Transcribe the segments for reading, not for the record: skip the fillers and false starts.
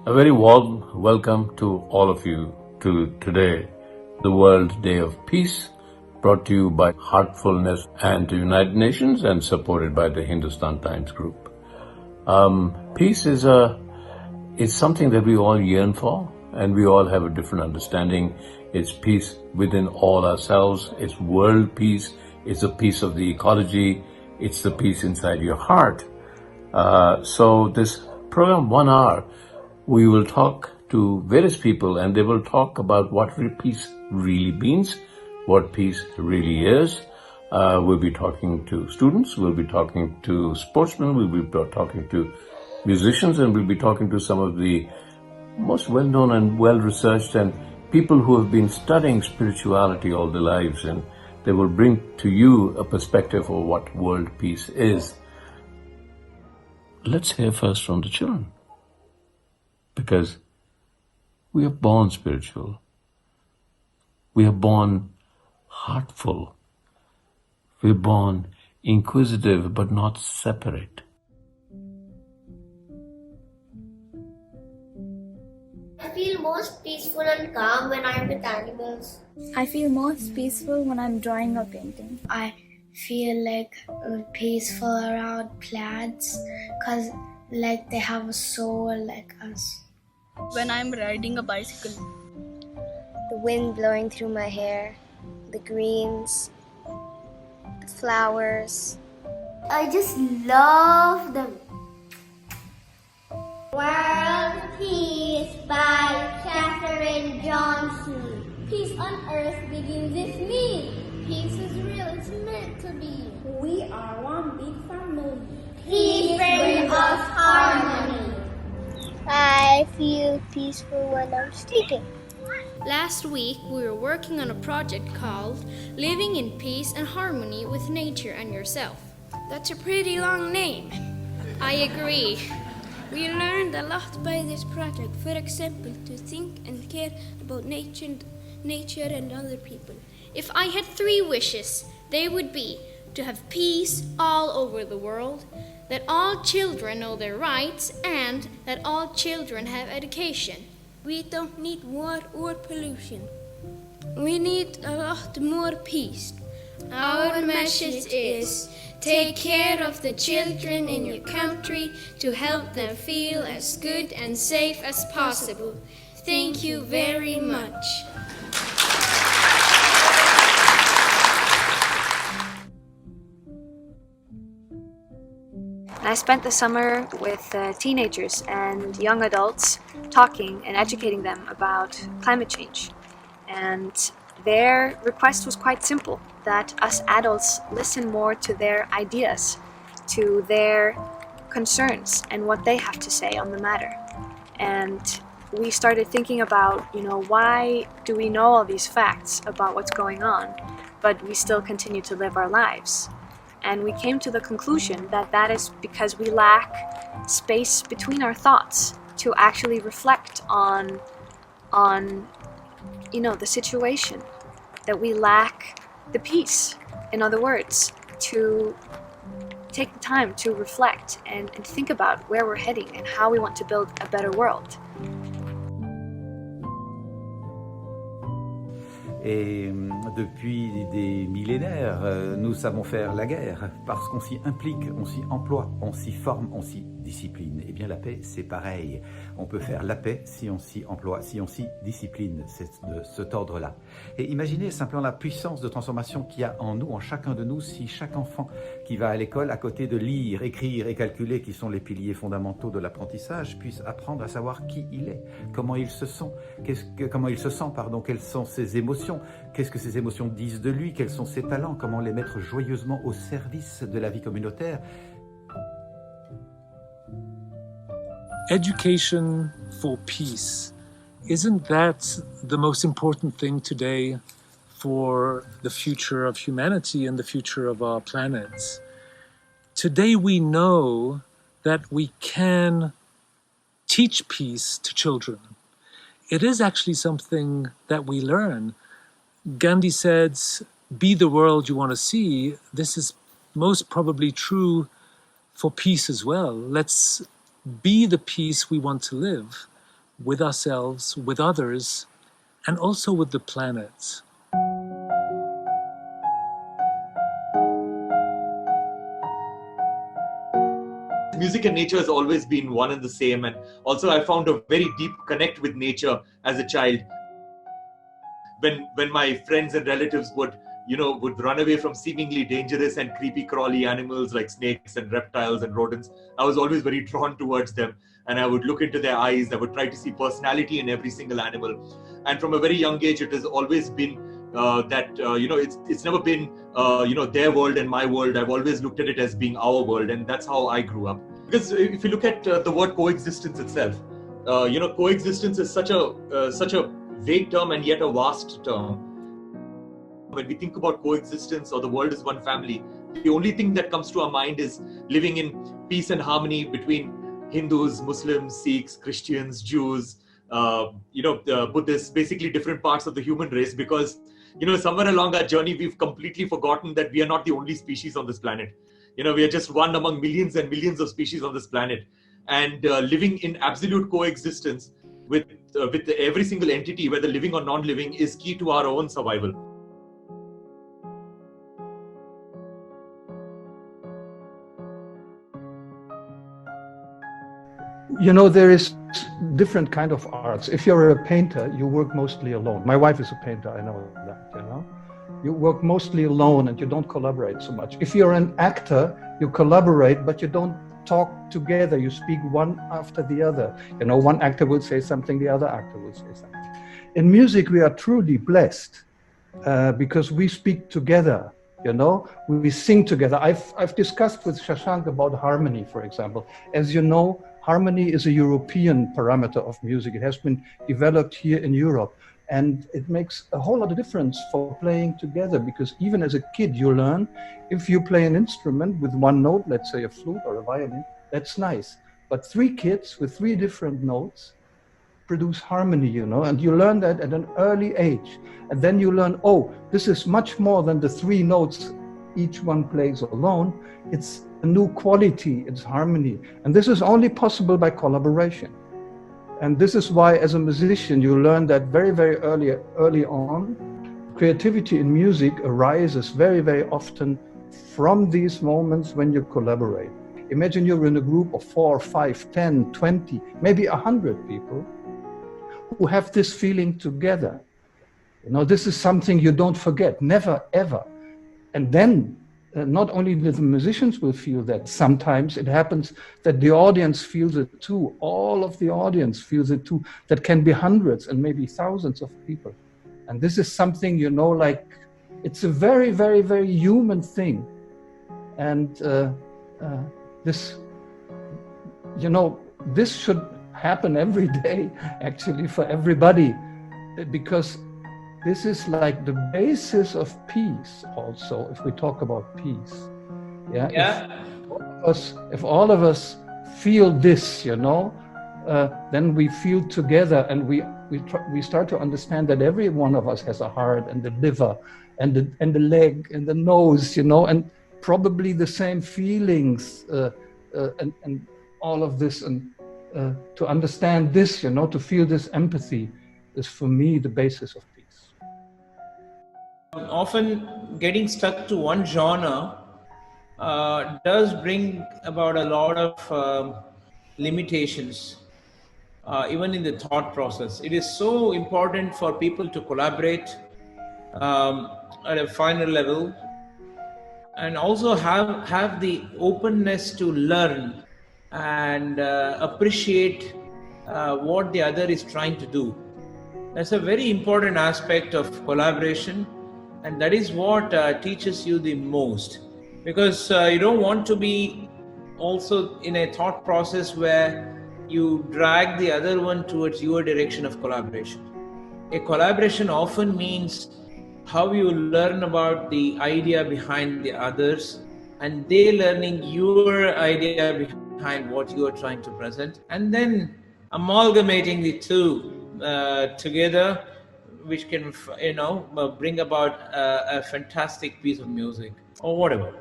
A very warm welcome to all of you to today, the World Day of Peace, brought to you by Heartfulness and the United Nations and supported by the Hindustan Times Group. Peace is something that we all yearn for, and we all have a different understanding. It's peace within all ourselves. It's world peace. It's a peace of the ecology. It's the peace inside your heart. So this program, 1 hour, we will talk to various people and they will talk about what peace really means, what peace really is. We'll be talking to students, we'll be talking to sportsmen, we'll be talking to musicians, and we'll be talking to some of the most well-known and well-researched and people who have been studying spirituality all their lives, and they will bring to you a perspective of what world peace is. Let's hear first from the children. Because we are born spiritual. We are born heartful. We're born inquisitive but not separate. I feel most peaceful and calm when I'm with animals. I feel most peaceful when I'm drawing or painting. I feel like peaceful around plants because like they have a soul like us. When I'm riding a bicycle. The wind blowing through my hair, the greens, the flowers. I just love them. World Peace by Katherine Johnson. Peace on earth begins with me. Peace is real, it's meant to be. We are one big family. Peace brings us harmony. I feel peaceful when I'm sleeping. Last week, we were working on a project called Living in Peace and Harmony with Nature and Yourself. That's a pretty long name. I agree. We learned a lot by this project. For example, to think and care about nature and other people. If I had 3 wishes, they would be to have peace all over the world, that all children know their rights, and that all children have education. We don't need war or pollution. We need a lot more peace. Our message is, take care of the children in your country to help them feel as good and safe as possible. Thank you very much. I spent the summer with teenagers and young adults talking and educating them about climate change. And their request was quite simple, that us adults listen more to their ideas, to their concerns and what they have to say on the matter. And we started thinking about, why do we know all these facts about what's going on, but we still continue to live our lives? And we came to the conclusion that is because we lack space between our thoughts to actually reflect on the situation, that we lack the peace, in other words, to take the time to reflect and think about where we're heading and how we want to build a better world. Et depuis des millénaires, nous savons faire la guerre parce qu'on s'y implique, on s'y emploie, on s'y forme, on s'y discipline. Eh bien la paix, c'est pareil. On peut faire la paix si on s'y emploie, si on s'y discipline. C'est de cet ordre-là. Et imaginez simplement la puissance de transformation qu'il y a en nous, en chacun de nous, si chaque enfant qui va à l'école, à côté de lire, écrire et calculer, qui sont les piliers fondamentaux de l'apprentissage, puisse apprendre à savoir qui il est, comment il se sent, quelles sont ses émotions, qu'est-ce que ces émotions disent de lui, quels sont ses talents, comment les mettre joyeusement au service de la vie communautaire. Education for peace, isn't that the most important thing today for the future of humanity and the future of our planet? Today we know that we can teach peace to children. It is actually something that we learn. Gandhi said, be the world you want to see. This is most probably true for peace as well. Let's be the peace we want to live with ourselves, with others, and also with the planet. Music and nature has always been one and the same, and also I found a very deep connect with nature as a child. When my friends and relatives would run away from seemingly dangerous and creepy crawly animals like snakes and reptiles and rodents, I was always very drawn towards them, and I would look into their eyes. I would try to see personality in every single animal, and from a very young age it has always been it's never been their world and my world. I've always looked at it as being our world, and that's how I grew up. Because if you look at the word coexistence itself, coexistence is such a vague term and yet a vast term. When we think about coexistence or the world is one family, the only thing that comes to our mind is living in peace and harmony between Hindus, Muslims, Sikhs, Christians, Jews, Buddhists, basically different parts of the human race, because somewhere along our journey we've completely forgotten that we are not the only species on this planet. We are just one among millions and millions of species on this planet, and living in absolute coexistence with every single entity, whether living or non-living, is key to our own survival. There is different kind of arts. If you're a painter, you work mostly alone. My wife is a painter, I know that, You work mostly alone and you don't collaborate so much. If you're an actor, you collaborate, but you don't talk together. You speak one after the other. One actor will say something, the other actor will say something. In music, we are truly blessed because we speak together. We sing together. I've discussed with Shashank about harmony, for example. As you know, harmony is a European parameter of music. It has been developed here in Europe. And it makes a whole lot of difference for playing together, because even as a kid, you learn if you play an instrument with one note, let's say a flute or a violin, that's nice. But 3 kids with 3 different notes produce harmony, and you learn that at an early age. And then you learn, this is much more than the 3 notes each one plays alone. It's a new quality, it's harmony. And this is only possible by collaboration. And this is why, as a musician, you learn that very, very early on. Creativity in music arises very, very often from these moments when you collaborate. Imagine you're in a group of 4, 5, 10, 20, maybe 100 people who have this feeling together. This is something you don't forget, never, ever. And then not only the musicians will feel that, sometimes it happens that the audience feels it too. All of the audience feels it too. That can be hundreds and maybe thousands of people. And this is something, it's a very, very, very human thing. And this should happen every day, actually, for everybody, because this is like the basis of peace also, if we talk about peace. If all of us feel this, then we feel together, and we start to understand that every one of us has a heart and the liver and the leg and the nose, and probably the same feelings and all of this. And to understand this, to feel this empathy is for me the basis of peace. often getting stuck to one genre does bring about a lot of limitations, even in the thought process. It is so important for people to collaborate at a finer level, and also have the openness to learn and appreciate what the other is trying to do. That's a very important aspect of collaboration, and that is what teaches you the most, because you don't want to be also in a thought process where you drag the other one towards your direction of collaboration. A collaboration often means how you learn about the idea behind the others, and they learning your idea behind what you are trying to present, and then amalgamating the two together, which can bring about a fantastic piece of music or whatever.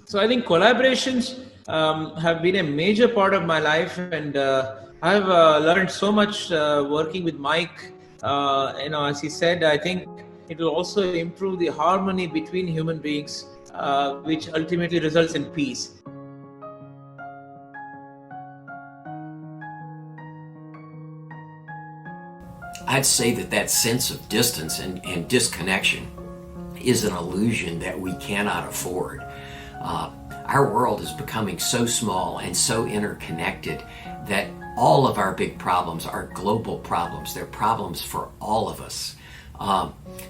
So I think collaborations have been a major part of my life, and I've learned so much working with Mike. As he said, I think it will also improve the harmony between human beings, which ultimately results in peace. I'd say that sense of distance and disconnection is an illusion that we cannot afford. Our world is becoming so small and so interconnected that all of our big problems are global problems. They're problems for all of us.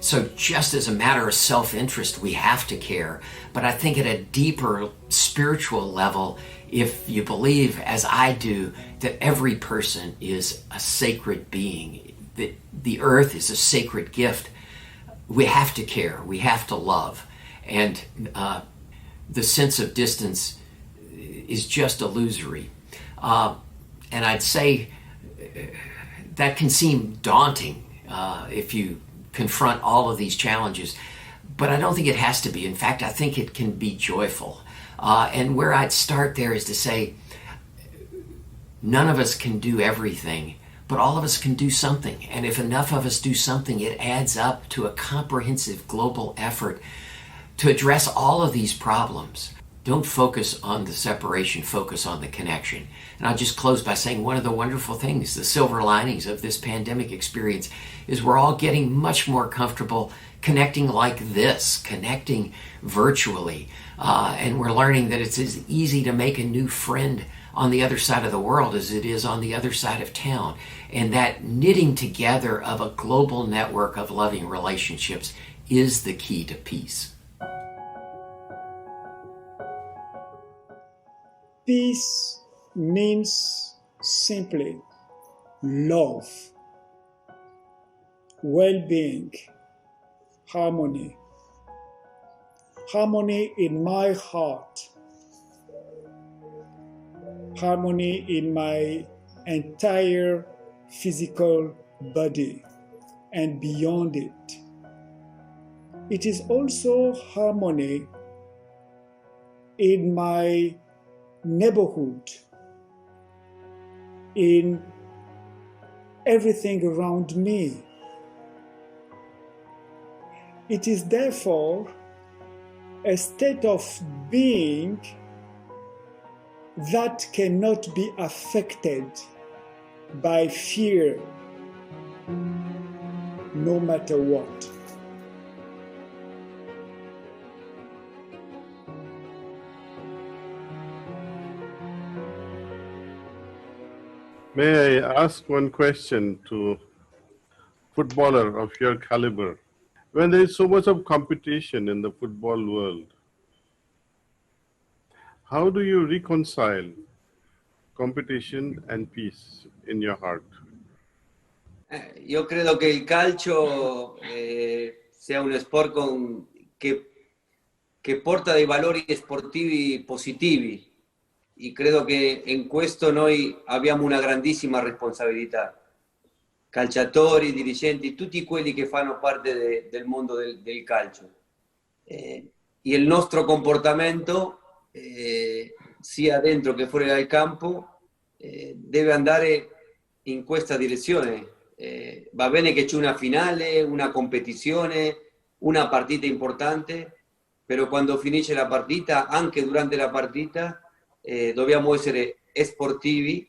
So just as a matter of self-interest, we have to care. But I think at a deeper spiritual level, if you believe, as I do, that every person is a sacred being, that the earth is a sacred gift, we have to care, we have to love. And the sense of distance is just illusory. And I'd say that can seem daunting if you confront all of these challenges, but I don't think it has to be. In fact, I think it can be joyful. And where I'd start there is to say, none of us can do everything, but all of us can do something. And if enough of us do something, it adds up to a comprehensive global effort to address all of these problems. Don't focus on the separation, focus on the connection. And I'll just close by saying one of the wonderful things, the silver linings of this pandemic experience, is we're all getting much more comfortable connecting like this, connecting virtually. And we're learning that it's as easy to make a new friend on the other side of the world as it is on the other side of town. And that knitting together of a global network of loving relationships is the key to peace. Peace means simply love, well-being, harmony. Harmony in my heart, harmony in my entire physical body and beyond it. It is also harmony in my neighborhood, in everything around me. It is therefore a state of being that cannot be affected by fear, no matter what. May I ask one question to a footballer of your caliber? When there is so much of competition in the football world, how do you reconcile competition and peace in your heart? Io credo che il calcio sia uno sport che porta dei valori sportivi positivi. E credo che in questo noi abbiamo una grandissima responsabilità. Calciatori, dirigenti, tutti quelli che fanno parte del mondo del calcio. E il nostro comportamento, sia dentro che fuori dal campo, deve andare in questa direzione. Va bene che c'è una finale, una competizione, una partita importante, però quando finisce la partita, anche durante la partita, dobbiamo essere sportivi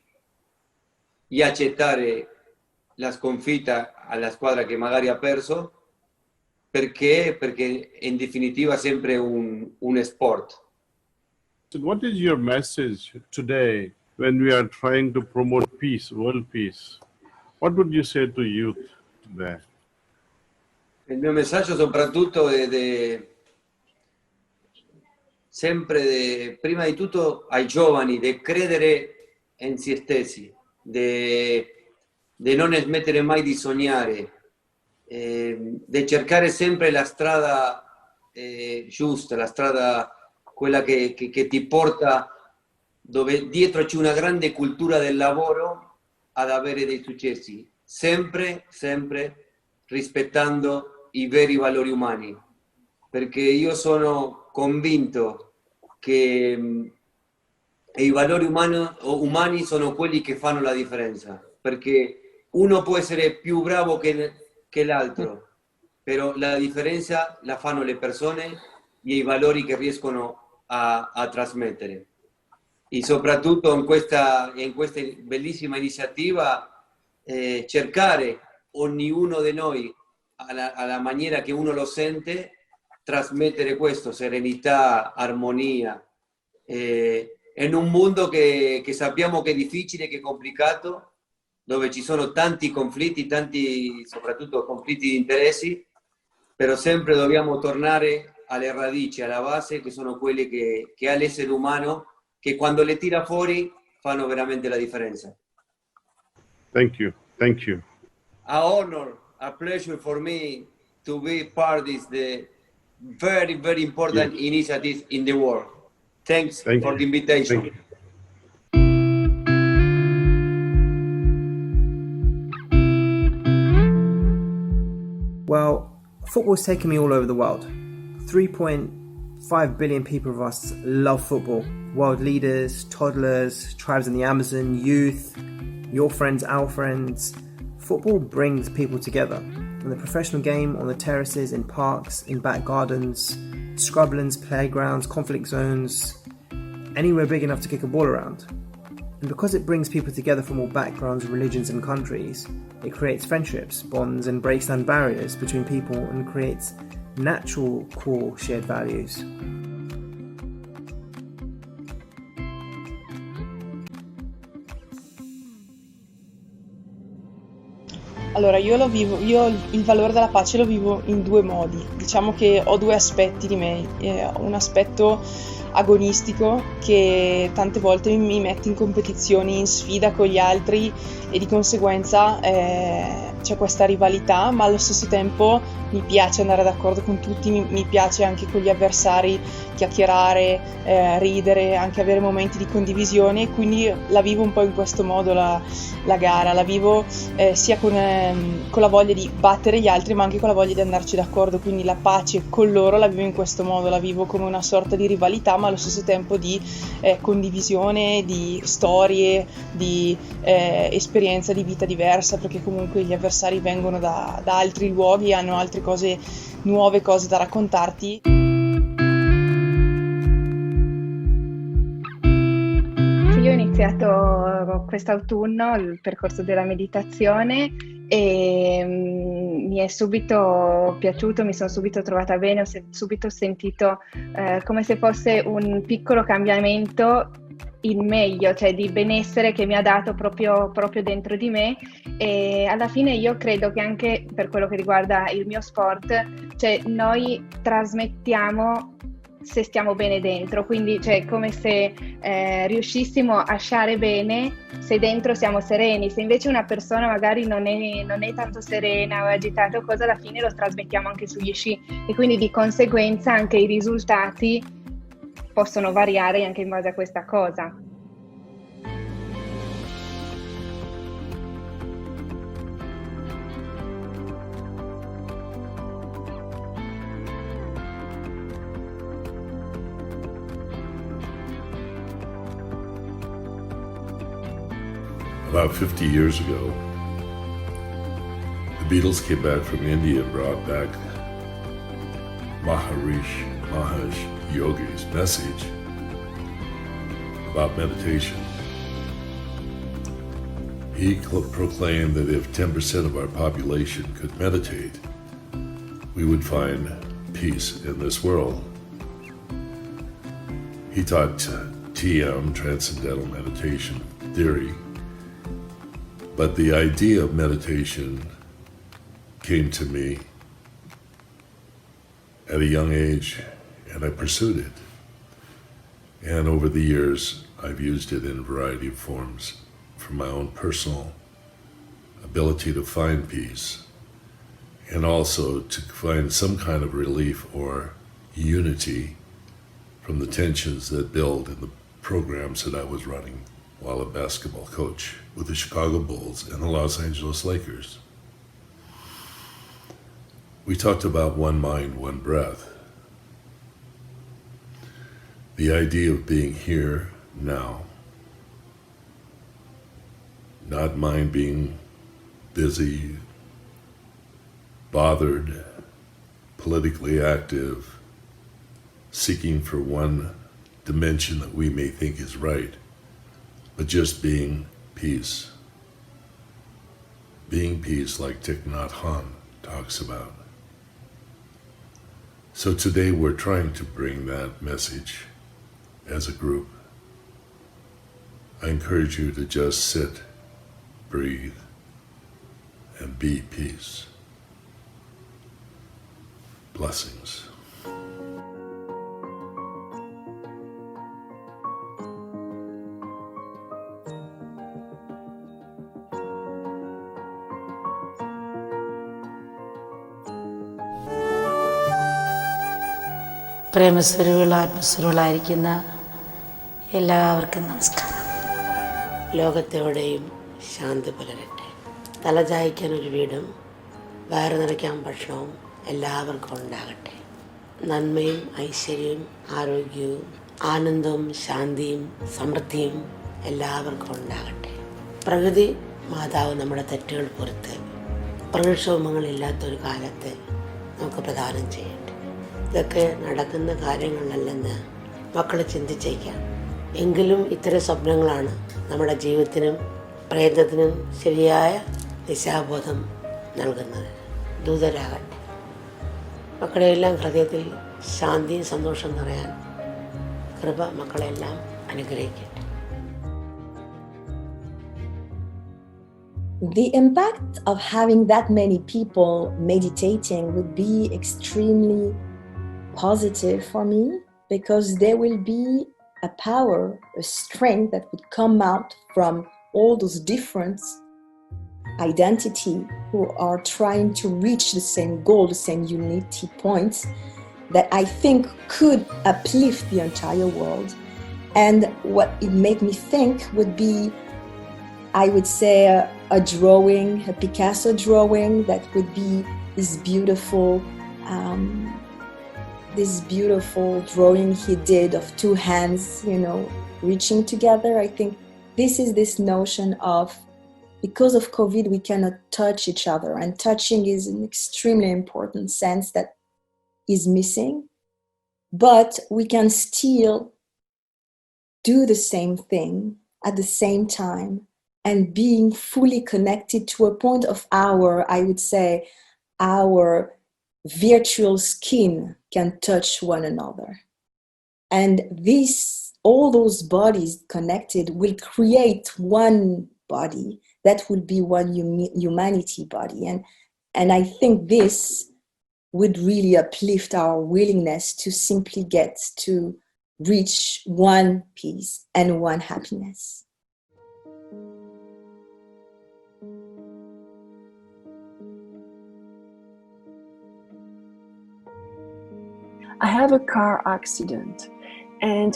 e accettare la sconfitta alla squadra che magari ha perso, perché in definitiva è sempre un sport. So what is your message today when we are trying to promote peace, world peace? What would you say to youth today? Il mio messaggio soprattutto è sempre prima di tutto ai giovani, di credere in se stessi, di non smettere mai di sognare, di cercare sempre la strada giusta, la strada quella che ti porta dove dietro c'è una grande cultura del lavoro ad avere dei successi, sempre rispettando i veri valori umani, perché io sono convinto che i valori umani sono quelli che fanno la differenza, perché uno può essere più bravo che l'altro, però la differenza la fanno le persone e i valori che riescono a trasmettere. E soprattutto in questa bellissima iniziativa cercare ognuno di noi alla maniera che uno lo sente, trasmettere questo, serenità, armonia, in un mondo che sappiamo che è difficile, che è complicato, dove ci sono tanti conflitti, soprattutto conflitti di interessi, però sempre dobbiamo tornare alle radici, alla base, che sono quelle che ha l'essere umano, che quando le tira fuori fanno veramente la differenza. Thank you. Thank you. A honor, a pleasure for me to be part of the very, very important initiative in the world. Thanks for the invitation. Thank you. Well, football's taken me all over the world. 3.5 billion people of us love football. World leaders, toddlers, tribes in the Amazon, youth, your friends, our friends. Football brings people together. In the professional game, on the terraces, in parks, in back gardens, scrublands, playgrounds, conflict zones, anywhere big enough to kick a ball around. And because it brings people together from all backgrounds, religions and countries, it creates friendships, bonds and breaks down barriers between people and creates natural core shared values. Allora, io il valore della pace lo vivo in due modi. Diciamo che ho due aspetti di me. Un aspetto agonistico che tante volte mi mette in competizioni, in sfida con gli altri e di conseguenza c'è questa rivalità, ma allo stesso tempo mi piace andare d'accordo con tutti, mi piace anche con gli avversari chiacchierare, ridere, anche avere momenti di condivisione, quindi la vivo un po' in questo modo la gara, la vivo sia con la voglia di battere gli altri ma anche con la voglia di andarci d'accordo, quindi la pace con loro la vivo in questo modo, la vivo come una sorta di rivalità ma allo stesso tempo di condivisione, di storie, di esperienza di vita diversa, perché comunque gli avversari vengono da altri luoghi, hanno altre cose, nuove cose da raccontarti. Io ho iniziato quest'autunno il percorso della meditazione e mi è subito piaciuto, mi sono subito trovata bene, ho subito sentito come se fosse un piccolo cambiamento in meglio, cioè di benessere che mi ha dato proprio dentro di me, e alla fine io credo che anche per quello che riguarda il mio sport, cioè noi trasmettiamo se stiamo bene dentro, quindi cioè come se riuscissimo a stare bene se dentro siamo sereni. Se invece una persona magari non è tanto serena o agitata o cosa, alla fine lo trasmettiamo anche sugli sci e quindi di conseguenza anche i risultati possono variare anche in base a questa cosa. About 50 years ago, the Beatles came back from India and brought back Maharishi Mahesh Yogi's message about meditation. He proclaimed that if 10% of our population could meditate, we would find peace in this world. He taught TM, Transcendental Meditation Theory, but the idea of meditation came to me at a young age, and I pursued it. And over the years, I've used it in a variety of forms for my own personal ability to find peace, and also to find some kind of relief or unity from the tensions that build in the programs that I was running while a basketball coach with the Chicago Bulls and the Los Angeles Lakers. We talked about one mind, one breath. The idea of being here now, not mind being busy, bothered, politically active, seeking for one dimension that we may think is right, but just being peace. Being peace like Thich Nhat Hanh talks about. So today we're trying to bring that message as a group. I encourage you to just sit, breathe, and be peace. Blessings. പ്രേമസ്വരൂപ ആത്മസ്വരൂപങ്ങളായിരിക്കുന്ന എല്ലാവർക്കും നമസ്കാരം. ലോകത്തെവിടെയും ശാന്തി പുലരട്ടെ. തലചായ്ക്കാൻ ഒരു വീടും വയറ് നിറയ്ക്കാൻ ഭക്ഷണവും എല്ലാവർക്കും ഉണ്ടാകട്ടെ. നന്മയും ഐശ്വര്യവും ആരോഗ്യവും ആനന്ദവും ശാന്തിയും സമൃദ്ധിയും എല്ലാവർക്കും ഉണ്ടാകട്ടെ. പ്രകൃതി മാതാവ് നമ്മുടെ തെറ്റുകൾ പുറത്ത് പ്രകൃതിക്ഷോഭങ്ങളില്ലാത്തൊരു കാലത്തെ നമുക്ക് പ്രദാനം ചെയ്യട്ടെ. ഇതൊക്കെ നടക്കുന്ന കാര്യങ്ങളല്ലെന്ന് മക്കൾ ചിന്തിച്ചേക്കാം. എങ്കിലും ഇത്തരം സ്വപ്നങ്ങളാണ് നമ്മുടെ ജീവിതത്തിനും പ്രയത്നത്തിനും ശരിയായ ദിശാബോധം നൽകുന്നത്. ദൂതരാകട്ടെ. മക്കളെല്ലാം ഹൃദയത്തിൽ ശാന്തിയും സന്തോഷം നിറയാൻ കൃപ മക്കളെല്ലാം അനുഗ്രഹിക്കട്ടെ. The impact of having that many people meditating would be extremely positive for me, because there will be a power, a strength that would come out from all those different identity who are trying to reach the same goal, the same unity points, that I think could uplift the entire world. And what it made me think would be, I would say, a drawing, a Picasso drawing, that would be this beautiful drawing he did of two hands, reaching together. I think this is this notion of, because of COVID, we cannot touch each other, and touching is an extremely important sense that is missing, but we can still do the same thing at the same time, and being fully connected to a point of our virtual skin can touch one another. And all those bodies connected will create one body that will be one humanity body. And I think this would really uplift our willingness to simply get to reach one peace and one happiness. I have a car accident, and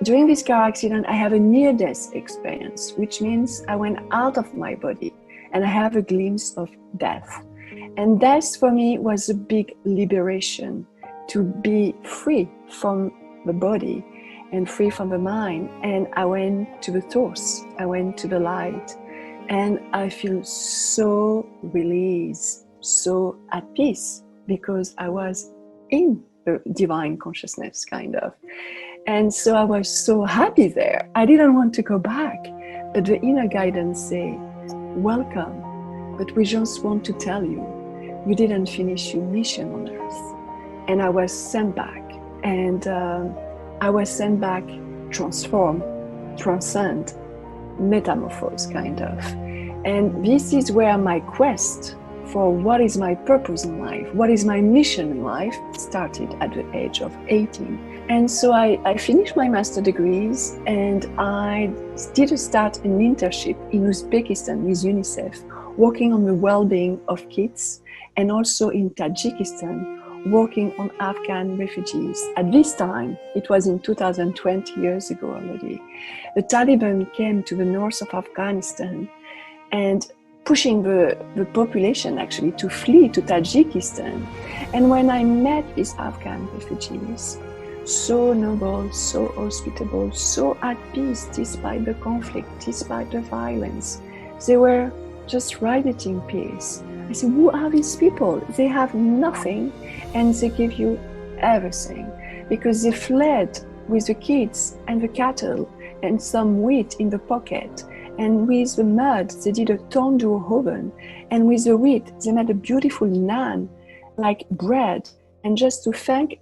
during this car accident I have a near-death experience, which means I went out of my body and I have a glimpse of death. And death for me was a big liberation, to be free from the body and free from the mind. And I went to the source, I went to the light, and I feel so released, so at peace, because I was in the divine consciousness, kind of. And so I was so happy there. I didn't want to go back, but the inner guidance say, welcome, but we just want to tell you, you didn't finish your mission on earth. And I was sent back, and I was sent back transform, transcend, metamorphose, kind of. And this is where my quest for what is my purpose in life, what is my mission in life, started at the age of 18. And so I finished my master degrees, and I did start an internship in Uzbekistan with UNICEF, working on the well-being of kids, and also in Tajikistan, working on Afghan refugees. At this time, it was in 2020 years ago already, the Taliban came to the north of Afghanistan and pushing the population actually to flee to Tajikistan. And when I met these Afghan refugees, so noble, so hospitable, so at peace despite the conflict, despite the violence, they were just radiating peace. I said, who are these people? They have nothing and they give you everything, because they fled with the kids and the cattle and some wheat in the pocket, and with the mud they did a tandoor oven, and with the wheat they made a beautiful naan like bread, and just to thank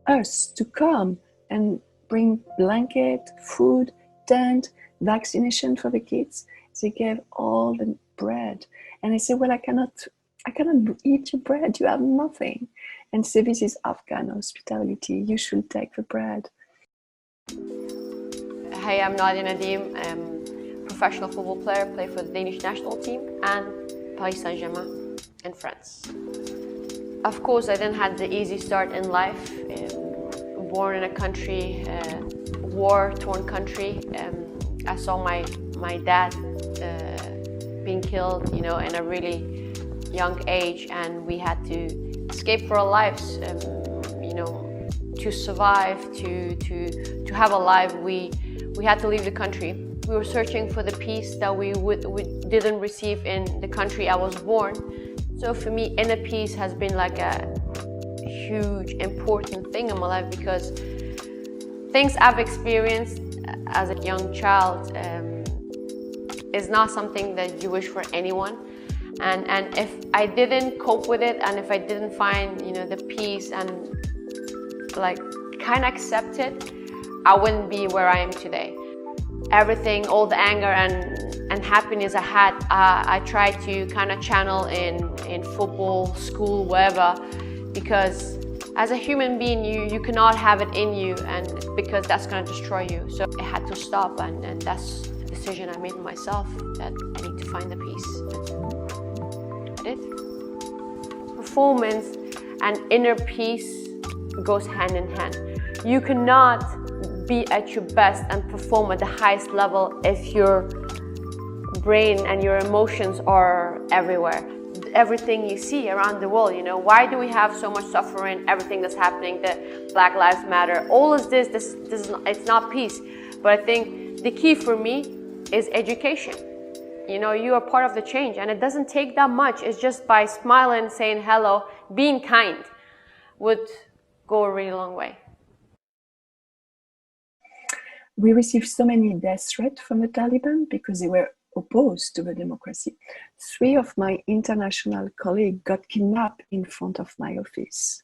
us to come and bring blanket, food, tent, vaccination for the kids, they gave all the bread. And I said, well, I cannot eat your bread, you have nothing. And say, this is Afghan hospitality, you should take the bread. Hi, I'm Nadia Nadim. I'm a professional football player, play for the Danish national team and Paris Saint-Germain in France. Of course, I didn't have the easy start in life. Born in a country, war-torn country. I saw my dad being killed, in a really young age, and we had to escape for our lives. To survive, to have a life, we had to leave the country. We were searching for the peace that we didn't receive in the country I was born. So for me, inner peace has been like a huge, important thing in my life, because things I've experienced as a young child is not something that you wish for anyone. And if I didn't cope with it, and if I didn't find, the peace and kind of accept it, I wouldn't be where I am today. Everything, all the anger and happiness I had, I tried to kind of channel in football, school, wherever, because as a human being, you cannot have it in you, and because that's going to destroy you. So I had to stop, and that's the decision I made myself, that I need to find the peace. I did. Performance and inner peace goes hand in hand. You cannot be at your best and perform at the highest level if your brain and your emotions are everywhere. Everything you see around the world, why do we have so much suffering? Everything that's happening, the Black Lives Matter, all of this is not, it's not peace. But I think the key for me is education. You are part of the change, and it doesn't take that much. It's just by smiling, saying hello, being kind would go a really long way. We received so many death threats from the Taliban because they were opposed to the democracy. 3 of my international colleagues got kidnapped in front of my office.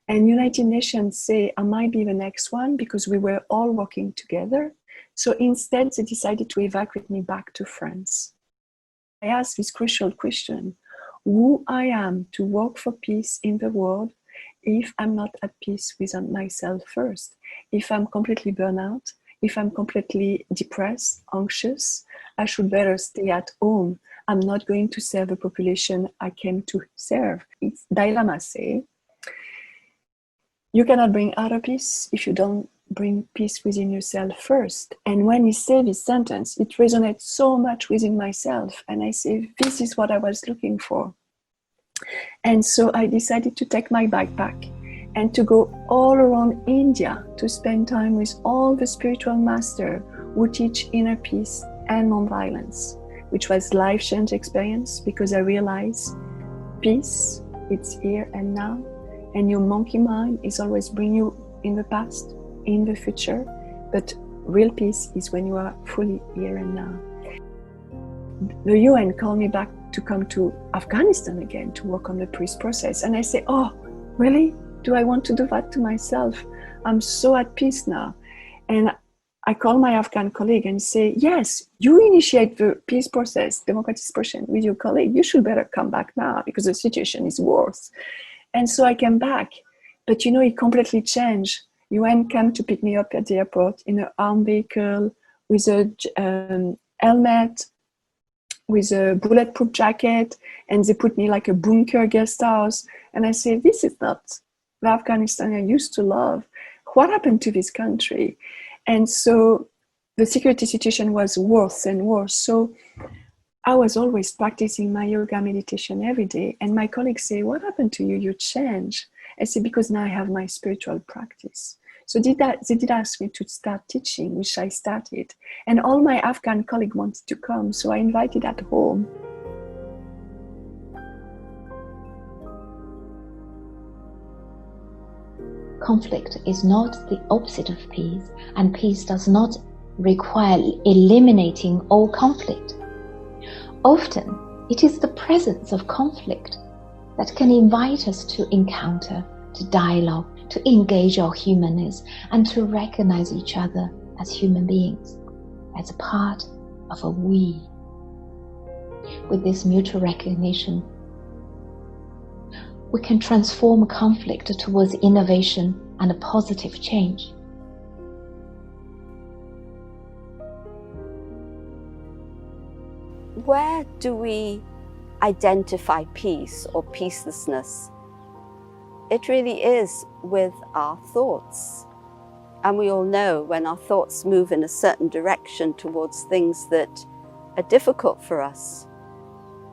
And United Nations say I might be the next one because we were all working together. So instead, they decided to evacuate me back to France. I asked this crucial question: who I am to work for peace in the world if I'm not at peace with myself first? If I'm completely burnt out, if I'm completely depressed, anxious, I should better stay at home. I'm not going to serve the population I came to serve. It's Yamas say, you cannot bring outer peace if you don't bring peace within yourself first. And when he said this sentence, it resonates so much within myself. And I say, this is what I was looking for. And so I decided to take my backpack and to go all around India to spend time with all the spiritual masters who teach inner peace and non-violence, which was life-changing experience, because I realized peace, it's here and now, and your monkey mind is always bring you in the past, in the future, but real peace is when you are fully here and now. The UN called me back to come to Afghanistan again to work on the peace process, and I say, oh, really? Do I want to do that to myself? I'm so at peace now. And I call my Afghan colleague and say, yes, you initiate the peace process, democratization with your colleague. You should better come back now because the situation is worse. And so I came back. But you know, it completely changed. UN came to pick me up at the airport in an armed vehicle with a helmet, with a bulletproof jacket, and they put me like a bunker guest house. And I say, this is not the Afghanistan I used to love. What happened to this country? And so the security situation was worse and worse. So I was always practicing my yoga meditation every day. And my colleagues say, what happened to you? You changed. I say, because now I have my spiritual practice. So they did ask me to start teaching, which I started. And all my Afghan colleagues wanted to come. So I invited at home. Conflict is not the opposite of peace, and peace does not require eliminating all conflict. Often, it is the presence of conflict that can invite us to encounter, to dialogue, to engage our humanness, and to recognize each other as human beings, as a part of a we. With this mutual recognition, we can transform conflict towards innovation and a positive change. Where do we identify peace or peacelessness? It really is with our thoughts. And we all know when our thoughts move in a certain direction towards things that are difficult for us,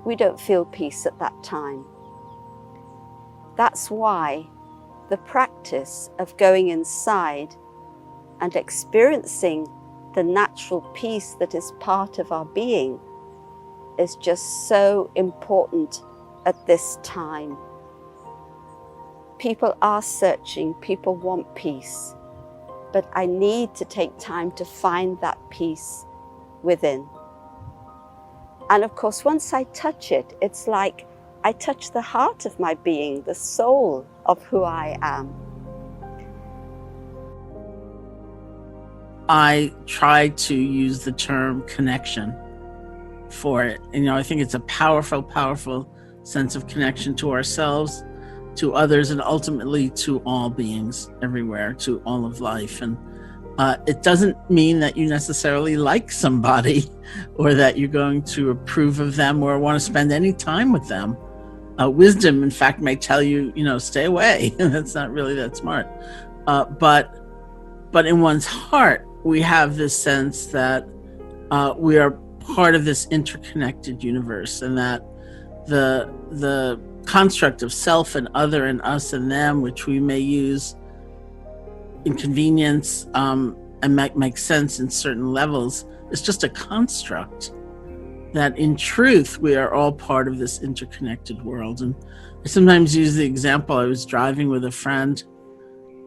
we don't feel peace at that time. That's why the practice of going inside and experiencing the natural peace that is part of our being is just so important at this time. People are searching, people want peace, but I need to take time to find that peace within. And of course, once I touch it, it's like I touch the heart of my being, the soul of who I am. I try to use the term connection for it. And, I think it's a powerful, powerful sense of connection to ourselves, to others, and ultimately to all beings everywhere, to all of life. And it doesn't mean that you necessarily like somebody or that you're going to approve of them or want to spend any time with them. Wisdom, in fact, may tell you, stay away. That's not really that smart. But in one's heart, we have this sense that we are part of this interconnected universe, and that the construct of self and other and us and them, which we may use in convenience and make sense in certain levels, is just a construct. That in truth, we are all part of this interconnected world. And I sometimes use the example, I was driving with a friend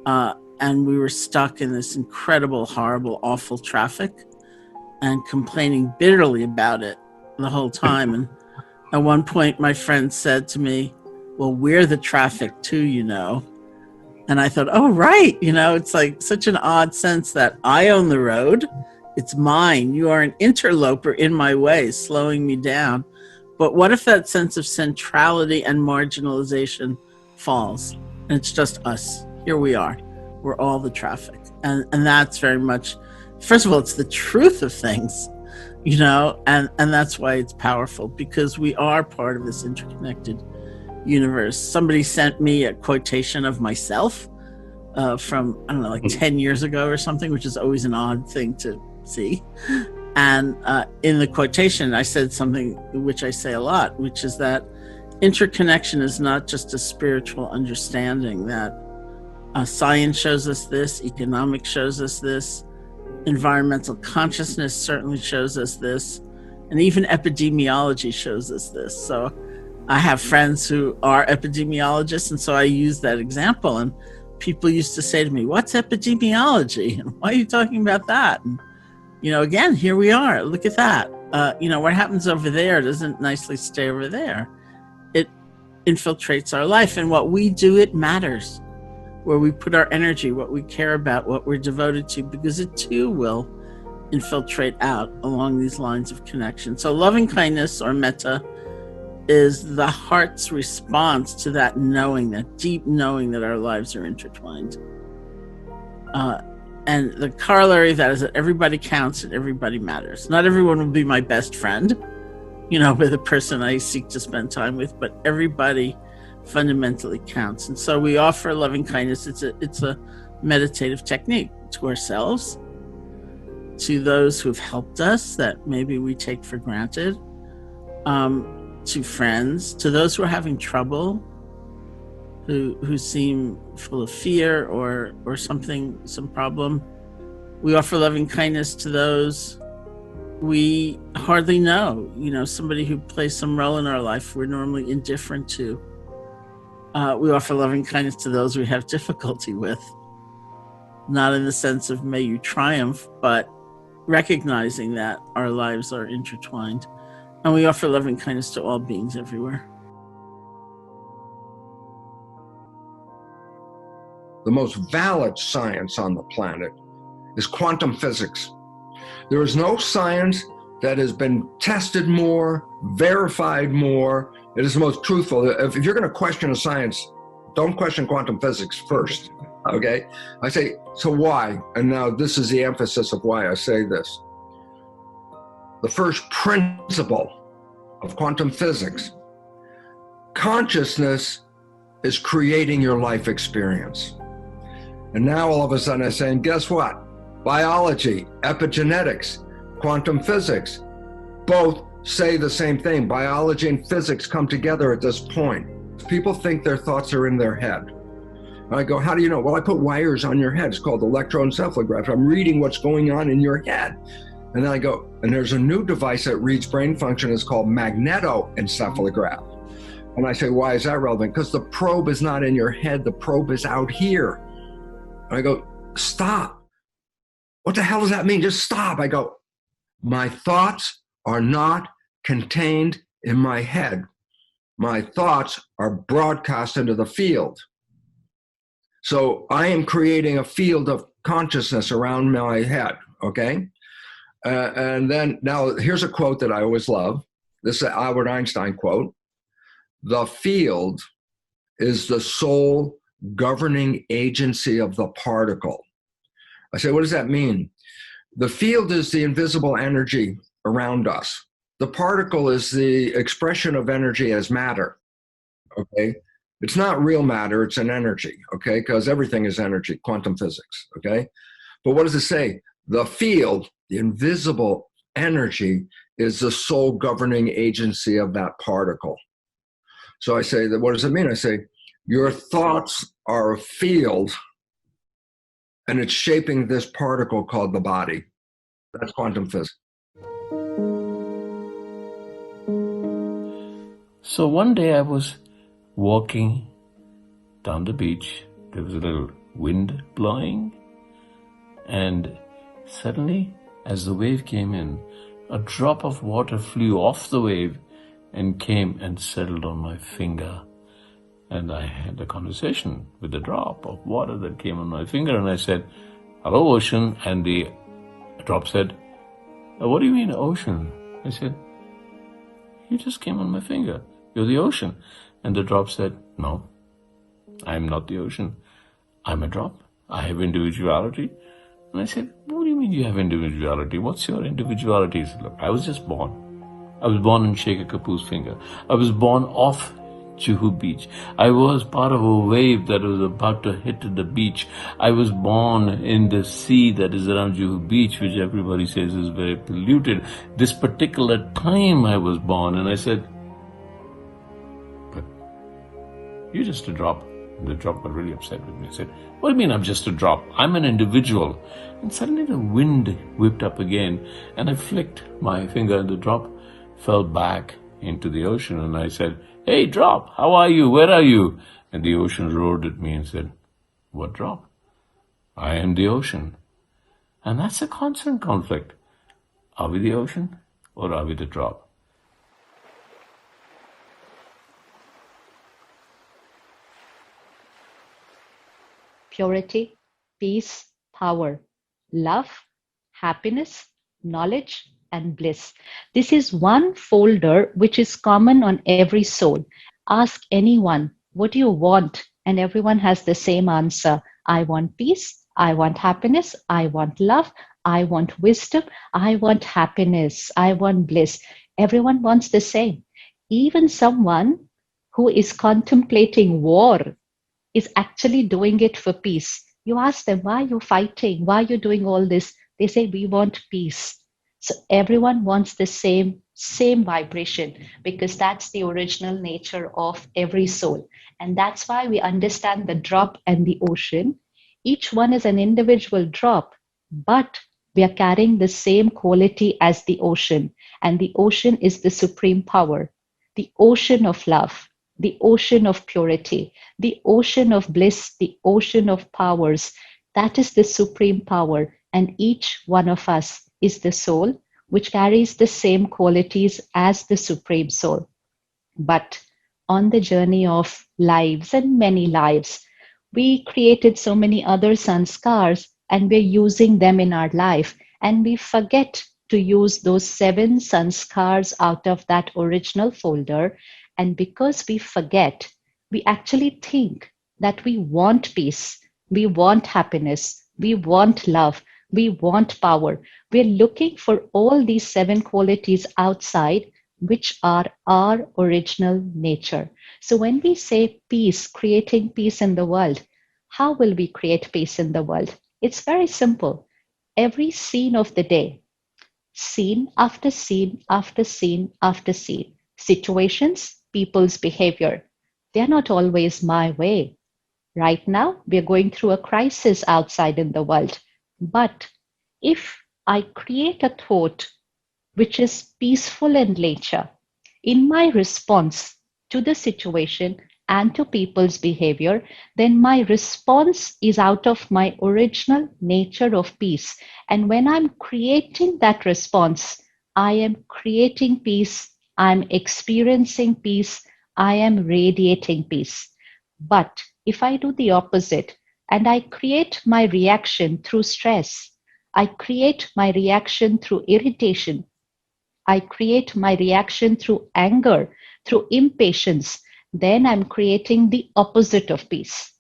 and we were stuck in this incredible, horrible, awful traffic and complaining bitterly about it the whole time. And at one point, my friend said to me, well, we're the traffic too, And I thought, oh, right. It's like such an odd sense that I own the road. It's mine. You are an interloper in my way, slowing me down. But what if that sense of centrality and marginalization falls? And it's just us. Here we are. We're all the traffic. And that's very much, first of all, it's the truth of things, and that's why it's powerful, because we are part of this interconnected universe. Somebody sent me a quotation of myself from, 10 years ago or something, which is always an odd thing to see. And in the quotation, I said something which I say a lot, which is that interconnection is not just a spiritual understanding, that science shows us this, economics shows us this, environmental consciousness certainly shows us this, and even epidemiology shows us this. So I have friends who are epidemiologists, and so I use that example. And people used to say to me, "What's epidemiology? And why are you talking about that?" And, again, here we are. Look at that. What happens over there doesn't nicely stay over there. It infiltrates our life, and what we do, it matters. Where we put our energy, what we care about, what we're devoted to, because it too will infiltrate out along these lines of connection. So loving kindness, or metta, is the heart's response to that knowing, that deep knowing that our lives are intertwined. And the corollary of that is that everybody counts and everybody matters. Not everyone will be my best friend, with a person I seek to spend time with, but everybody fundamentally counts. And so we offer loving kindness. It's a meditative technique to ourselves, to those who've helped us that maybe we take for granted, to friends, to those who are having trouble, who seem full of fear or some problem. We offer loving kindness to those we hardly know, somebody who plays some role in our life we're normally indifferent to. We offer loving kindness to those we have difficulty with, not in the sense of may you triumph, but recognizing that our lives are intertwined. And we offer loving kindness to all beings everywhere. The most valid science on the planet is quantum physics. There is no science that has been tested more, verified more. It is the most truthful. If you're going to question a science, don't question quantum physics first, okay? I say, so why? And now this is the emphasis of why I say this. The first principle of quantum physics, consciousness is creating your life experience. And now all of a sudden I'm saying, guess what? Biology, epigenetics, quantum physics, both say the same thing. Biology and physics come together at this point. People think their thoughts are in their head. And I go, how do you know? Well, I put wires on your head. It's called electroencephalograph. I'm reading what's going on in your head. And then I go, and there's a new device that reads brain function. It's called magnetoencephalograph. And I say, why is that relevant? Because the probe is not in your head. The probe is out here. And I go, stop. What the hell does that mean? Just stop. I go, my thoughts are not contained in my head. My thoughts are broadcast into the field. So I am creating a field of consciousness around my head, okay? And then now here's a quote that I always love. This is an Albert Einstein quote. The field is the sole governing agency of the particle. I say, what does that mean? The field is the invisible energy around us. The particle is the expression of energy as matter, okay? It's not real matter, it's an energy, okay? Because everything is energy, quantum physics, okay? But what does it say? The field, the invisible energy, is the sole governing agency of that particle. So I say, that. What does it mean? I say, your thoughts are a field, and it's shaping this particle called the body. That's quantum physics. So one day I was walking down the beach. There was a little wind blowing. And suddenly, as the wave came in, a drop of water flew off the wave and came and settled on my finger. And I had a conversation with the drop of water that came on my finger. And I said, hello, ocean. And the drop said, what do you mean, ocean? I said, you just came on my finger. You're the ocean. And the drop said, no, I'm not the ocean. I'm a drop. I have individuality. And I said, what do you mean you have individuality? What's your individuality? He said, look, I was just born. I was born in Sheikh Kapoor's finger. I was born off Juhu Beach. I was part of a wave that was about to hit the beach. I was born in the sea that is around Juhu Beach, which everybody says is very polluted. This particular time I was born, and I said, but you're just a drop. And the drop got really upset with me. I said, what do you mean I'm just a drop? I'm an individual. And suddenly the wind whipped up again, and I flicked my finger and the drop fell back into the ocean. And I said, "Hey, drop, how are you? Where are you?" And the ocean roared at me and said, "What drop? I am the ocean." And that's a constant conflict. Are we the ocean or are we the drop? Purity, peace, power, love, happiness, knowledge, and bliss. This is one folder which is common on every soul. Ask anyone, what do you want? And everyone has the same answer. I want peace, I want happiness, I want love, I want wisdom, I want happiness, I want bliss. Everyone wants the same. Even someone who is contemplating war is actually doing it for peace. You ask them, why are you fighting? Why are you doing all this? They say, we want peace. So everyone wants the same vibration, because that's the original nature of every soul. And that's why we understand the drop and the ocean. Each one is an individual drop, but we are carrying the same quality as the ocean. And the ocean is the supreme power, the ocean of love, the ocean of purity, the ocean of bliss, the ocean of powers. That is the supreme power. And each one of us is the soul, which carries the same qualities as the supreme soul. But on the journey of lives and many lives, we created so many other sanskars, and we're using them in our life. And we forget to use those 7 sanskars out of that original folder. And because we forget, we actually think that we want peace, we want happiness, we want love, we want power. We're looking for all these 7 qualities outside, which are our original nature. So when we say peace, creating peace in the world, how will we create peace in the world? It's very simple. Every scene of the day, scene after scene after scene after scene, situations, people's behavior, they're not always my way. Right now, we're going through a crisis outside in the world. But if I create a thought which is peaceful in nature, in my response to the situation and to people's behavior, then my response is out of my original nature of peace. And when I'm creating that response, I am creating peace, I'm experiencing peace, I am radiating peace. But if I do the opposite and I create my reaction through stress, I create my reaction through irritation, I create my reaction through anger, through impatience, then I'm creating the opposite of peace.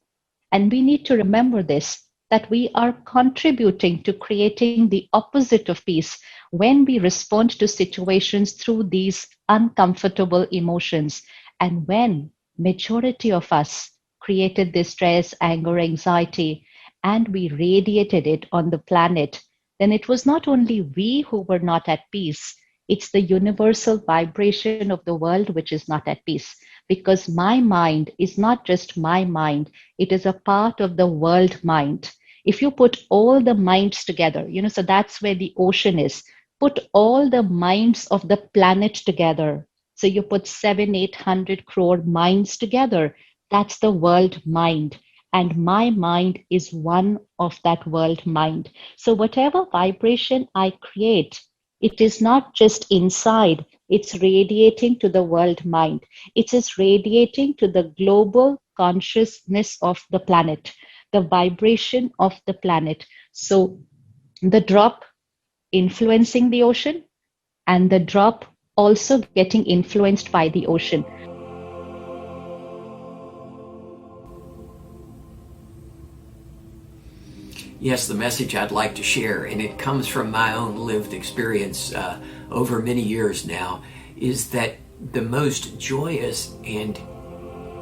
And we need to remember this, that we are contributing to creating the opposite of peace when we respond to situations through these uncomfortable emotions. And when majority of us created this stress, anger, anxiety, and we radiated it on the planet, then it was not only we who were not at peace, it's the universal vibration of the world which is not at peace. Because my mind is not just my mind, it is a part of the world mind. If you put all the minds together, so that's where the ocean is. Put all the minds of the planet together. So you put 700-800 crore minds together. That's the world mind. And my mind is one of that world mind. So whatever vibration I create, it is not just inside, it's radiating to the world mind. It is radiating to the global consciousness of the planet, the vibration of the planet. So the drop influencing the ocean, and the drop also getting influenced by the ocean. Yes, the message I'd like to share, and it comes from my own lived experience over many years now, is that the most joyous and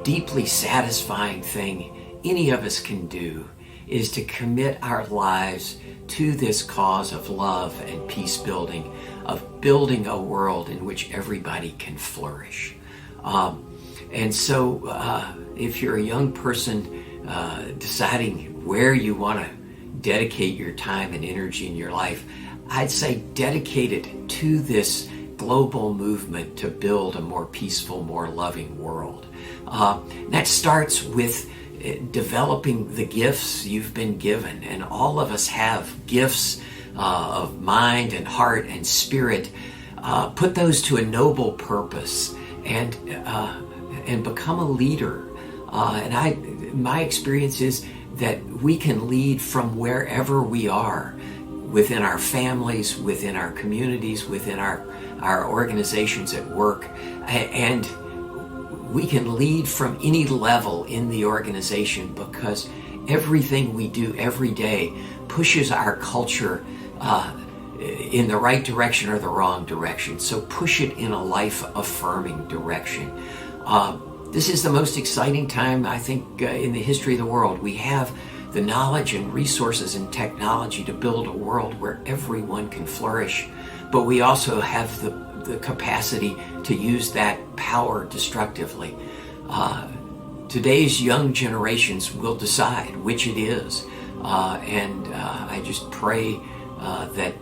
deeply satisfying thing any of us can do is to commit our lives to this cause of love and peace building, of building a world in which everybody can flourish. And so if you're a young person deciding where you want to dedicate your time and energy in your life, I'd say dedicate it to this global movement to build a more peaceful, more loving world. That starts with developing the gifts you've been given, and all of us have gifts of mind and heart and spirit. Put those to a noble purpose and become a leader. My experience is that we can lead from wherever we are, within our families, within our communities, within our organizations at work, and we can lead from any level in the organization, because everything we do every day pushes our culture in the right direction or the wrong direction. So push it in a life-affirming direction. This is the most exciting time, I think, in the history of the world. We have the knowledge and resources and technology to build a world where everyone can flourish, but we also have the capacity to use that power destructively. Today's young generations will decide which it is, and I just pray that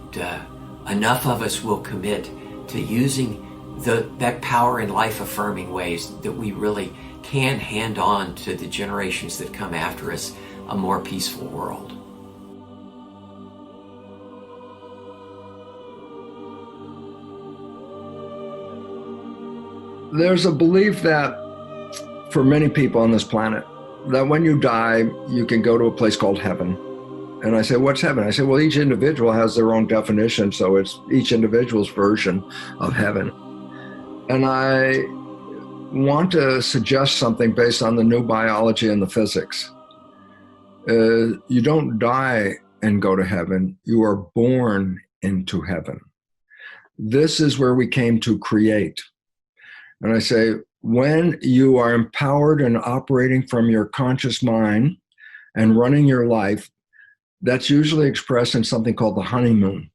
enough of us will commit to using that power in life-affirming ways that we really can hand on to the generations that come after us a more peaceful world. There's a belief that for many people on this planet, that when you die, you can go to a place called heaven. And I say, what's heaven? I say, well, each individual has their own definition, so it's each individual's version of heaven. And I want to suggest something based on the new biology and the physics. You don't die and go to heaven. You are born into heaven. This is where we came to create. And I say, when you are empowered and operating from your conscious mind and running your life, that's usually expressed in something called the honeymoon.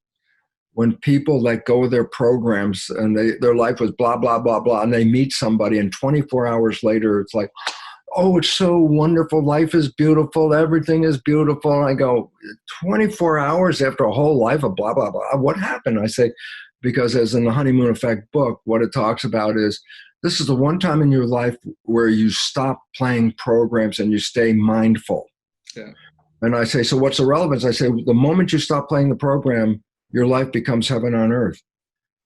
When people let go of their programs and their life was blah, blah, blah, blah, and they meet somebody and 24 hours later, it's like, oh, it's so wonderful. Life is beautiful. Everything is beautiful. And I go, 24 hours after a whole life of blah, blah, blah. What happened? I say, because as in the Honeymoon Effect book, what it talks about is this is the one time in your life where you stop playing programs and you stay mindful. Yeah. And I say, so what's the relevance? I say, the moment you stop playing the program, your life becomes heaven on earth.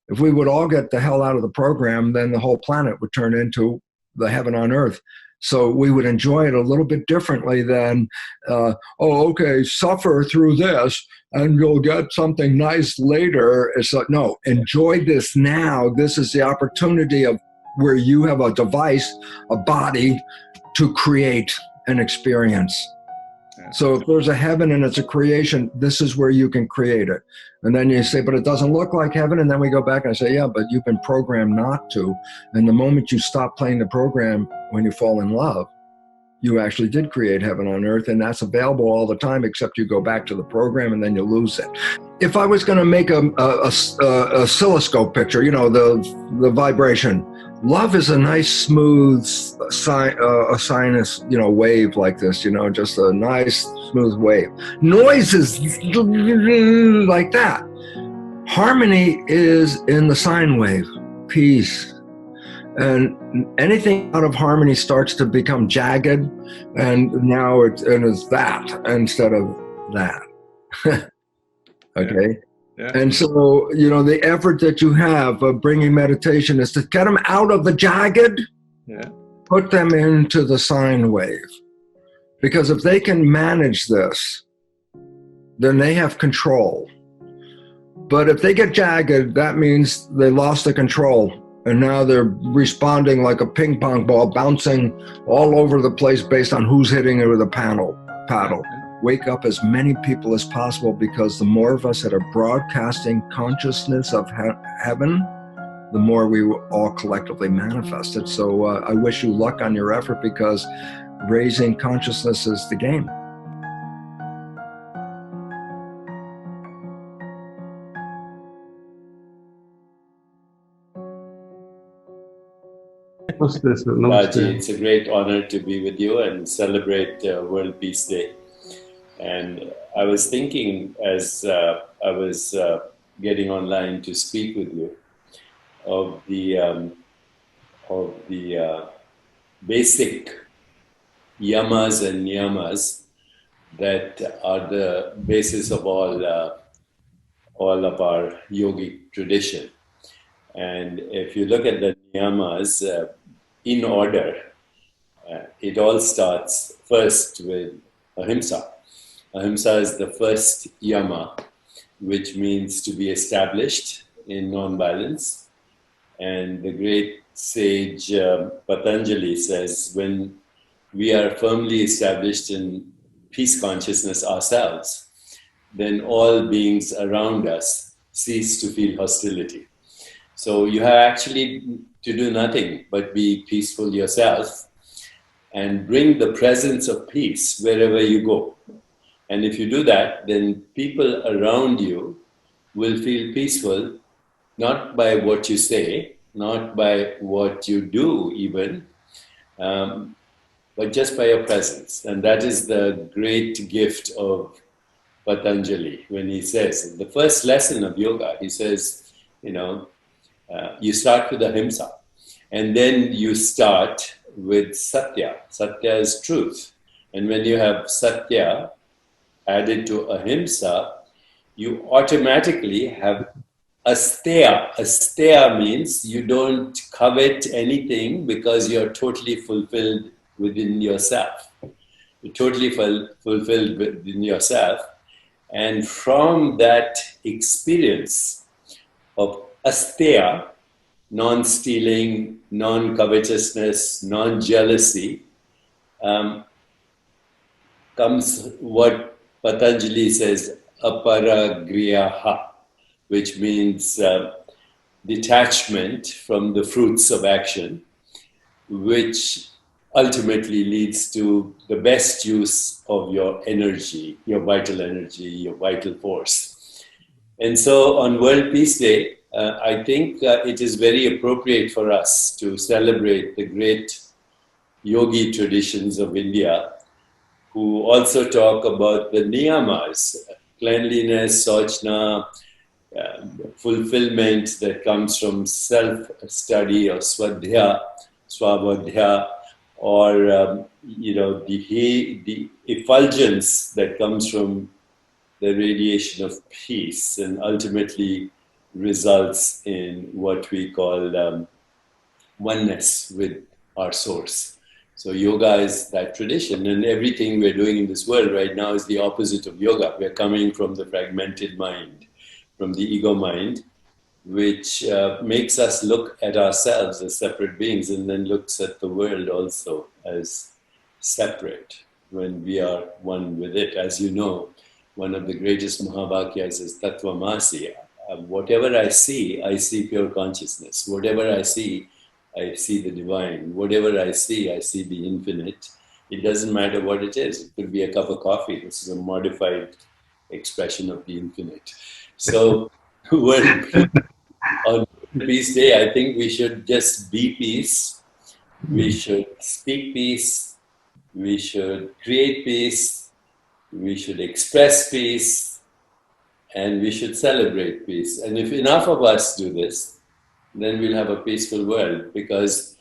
If we would all get the hell out of the program, then the whole planet would turn into the heaven on earth. So we would enjoy it a little bit differently than, okay, suffer through this and you'll get something nice later. It's like, no, enjoy this now. This is the opportunity of where you have a device, a body to create an experience. So if there's a heaven and it's a creation, this is where you can create it. And then you say, but it doesn't look like heaven. And then we go back and I say, yeah, but you've been programmed not to. And the moment you stop playing the program, when you fall in love, you actually did create heaven on earth. And that's available all the time, except you go back to the program and then you lose it. If I was going to make a oscilloscope picture, you know, the vibration, love is a nice smooth sinus, you know, wave like this, you know, just a nice smooth wave. Noise is like that. Harmony is in the sine wave, peace. And anything out of harmony starts to become jagged, and now it's that instead of that. Okay? Yeah. And so, you know, the effort that you have of bringing meditation is to get them out of the jagged, put them into the sine wave. Because if they can manage this, then they have control. But if they get jagged, that means they lost the control. And now they're responding like a ping pong ball, bouncing all over the place based on who's hitting it with a paddle. Wake up as many people as possible, because the more of us that are broadcasting consciousness of heaven, the more we will all collectively manifest it. So I wish you luck on your effort, because raising consciousness is the game. Raji, it's a great honor to be with you and celebrate World Peace Day. And I was thinking as I was getting online to speak with you, of the basic Yamas and Niyamas that are the basis of all of our yogic tradition. And if you look at the Niyamas in order, it all starts first with ahimsa. Ahimsa is the first yama, which means to be established in non-violence. And the great sage Patanjali says, when we are firmly established in peace consciousness ourselves, then all beings around us cease to feel hostility. So you have actually to do nothing but be peaceful yourself and bring the presence of peace wherever you go. And if you do that, then people around you will feel peaceful, not by what you say, not by what you do even, but just by your presence. And that is the great gift of Patanjali when he says, the first lesson of yoga, he says, you start with ahimsa, and then you start with satya. Satya is truth. And when you have satya added to ahimsa, you automatically have asteya. Asteya means you don't covet anything because you're totally fulfilled within yourself. You're totally fulfilled within yourself. And from that experience of asteya, non-stealing, non-covetousness, non-jealousy, comes what Patanjali says, aparagriyaha, which means detachment from the fruits of action, which ultimately leads to the best use of your energy, your vital force. And so on World Peace Day, I think it is very appropriate for us to celebrate the great yogi traditions of India, who also talk about the niyamas, cleanliness, sauchna, fulfillment that comes from self-study or swadhyaya, swabodhya, or the effulgence that comes from the radiation of peace, and ultimately results in what we call oneness with our source. So yoga is that tradition, and everything we're doing in this world right now is the opposite of yoga. We're coming from the fragmented mind, from the ego mind, which makes us look at ourselves as separate beings, and then looks at the world also as separate when we are one with it. As you know, one of the greatest Mahavakyas is Tattvamasi. Whatever I see pure consciousness. Whatever I see the divine. Whatever I see the infinite. It doesn't matter what it is. It could be a cup of coffee. This is a modified expression of the infinite. So, on Peace Day, I think we should just be peace. We should speak peace. We should create peace. We should express peace. And we should celebrate peace. And if enough of us do this, then we'll have a peaceful world. Because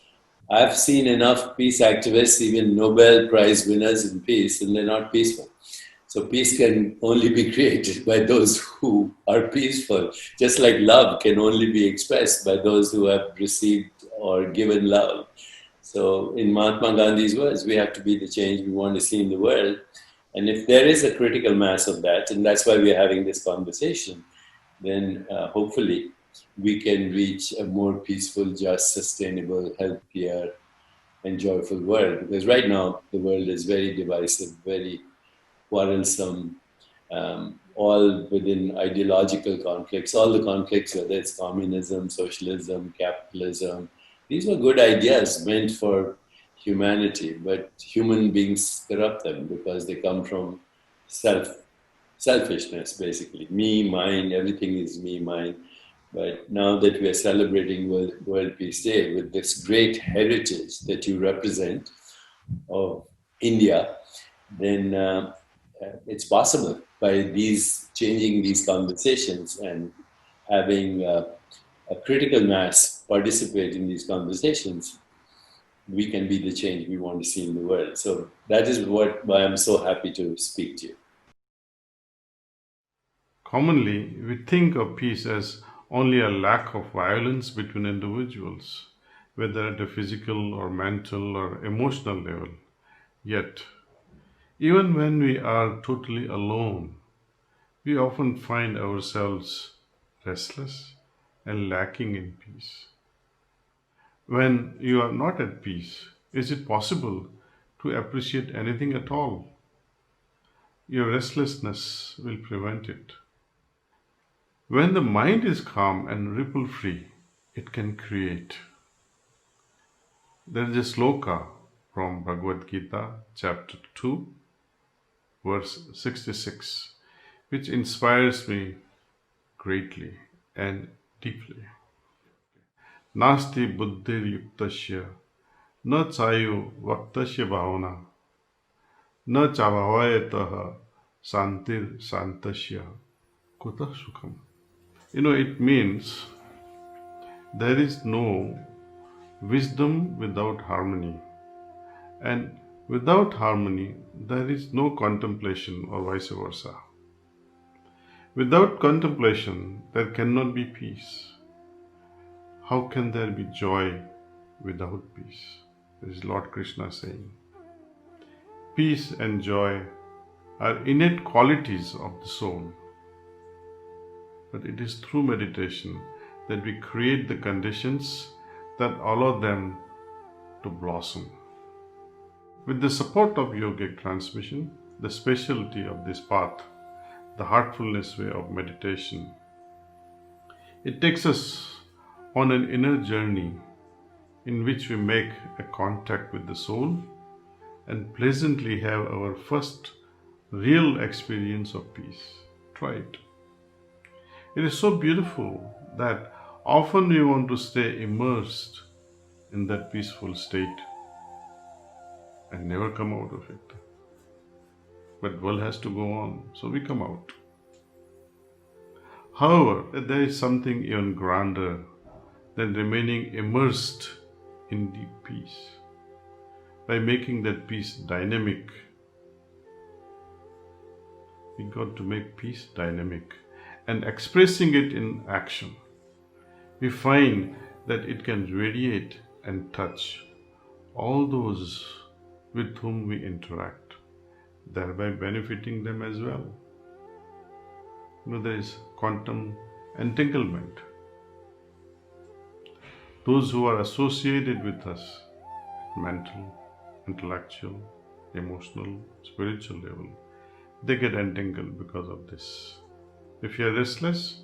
I've seen enough peace activists, even Nobel Prize winners in peace, and they're not peaceful. So peace can only be created by those who are peaceful. Just like love can only be expressed by those who have received or given love. So in Mahatma Gandhi's words, we have to be the change we want to see in the world. And if there is a critical mass of that, and that's why we're having this conversation, then hopefully we can reach a more peaceful, just, sustainable, healthier, and joyful world. Because right now, the world is very divisive, very quarrelsome, all within ideological conflicts, all the conflicts, whether it's communism, socialism, capitalism. These were good ideas meant for humanity, but human beings corrupt them because they come from selfishness, basically. Me, mine, everything is me, mine. But now that we are celebrating World Peace Day with this great heritage that you represent of India, then it's possible by changing these conversations and having a critical mass participate in these conversations, we can be the change we want to see in the world. So that is why I'm so happy to speak to you. Commonly, we think of peace as only a lack of violence between individuals, whether at a physical or mental or emotional level. Yet, even when we are totally alone, we often find ourselves restless and lacking in peace. When you are not at peace, is it possible to appreciate anything at all? Your restlessness will prevent it. When the mind is calm and ripple free, it can create. There is a sloka from Bhagavad Gita, chapter 2, verse 66, which inspires me greatly and deeply. Nasti buddhir yuktasya na chayu vaktasya bhavana na chabhavayataha santir santasya kuta sukham. It means there is no wisdom without harmony, and without harmony there is no contemplation, or vice versa. Without contemplation there cannot be peace. How can there be joy without peace? This is Lord Krishna saying. Peace and joy are innate qualities of the soul, but it is through meditation that we create the conditions that allow them to blossom. With the support of yogic transmission, the specialty of this path, the heartfulness way of meditation, it takes us on an inner journey in which we make a contact with the soul and pleasantly have our first real experience of peace. Try it. It is so beautiful that often we want to stay immersed in that peaceful state and never come out of it. But world has to go on, so we come out. However, there is something even grander than remaining immersed in deep peace. By making that peace dynamic, we got to make peace dynamic and expressing it in action. We find that it can radiate and touch all those with whom we interact, thereby benefiting them as well. There is quantum entanglement. Those who are associated with us at mental, intellectual, emotional, spiritual level, they get entangled because of this. If you are restless,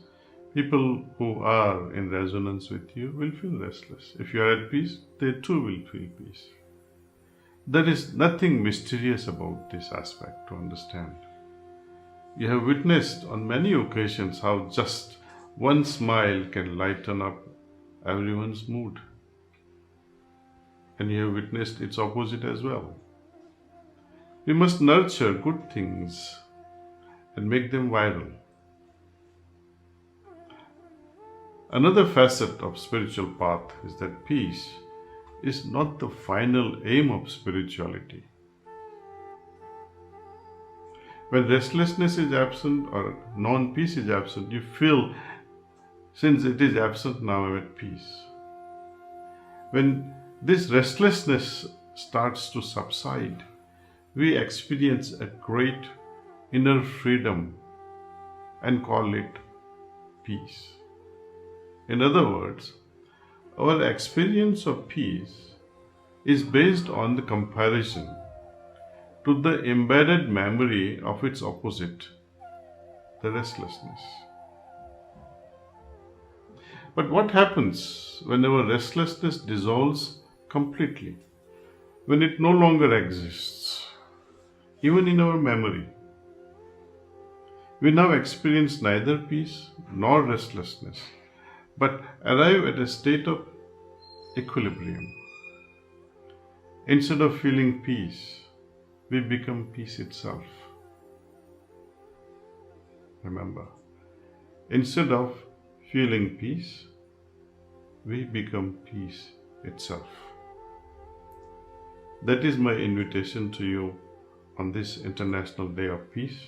people who are in resonance with you will feel restless. If you are at peace, they too will feel peace. There is nothing mysterious about this aspect to understand. You have witnessed on many occasions how just one smile can lighten up everyone's mood. And you have witnessed its opposite as well. We must nurture good things and make them viral. Another facet of spiritual path is that peace is not the final aim of spirituality. When restlessness is absent or non-peace is absent, you feel, since it is absent, now I'm at peace. When this restlessness starts to subside, we experience a great inner freedom and call it peace. In other words, our experience of peace is based on the comparison to the embedded memory of its opposite, the restlessness. But what happens when our restlessness dissolves completely? When it no longer exists, even in our memory? We now experience neither peace nor restlessness, but arrive at a state of equilibrium. Instead of feeling peace, we become peace itself. Remember, instead of feeling peace, we become peace itself. That is my invitation to you on this International Day of Peace.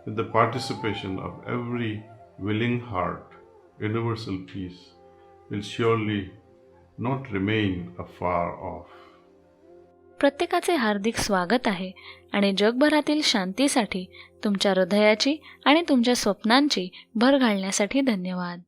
With the participation of every willing heart, universal peace will surely not remain afar off. प्रत्येकाचे हार्दिक स्वागत आहे आणि जगभरातील शांतीसाठी तुमच्या हृदयाची आणि तुमच्या स्वप्नांची भर घालण्यासाठी धन्यवाद.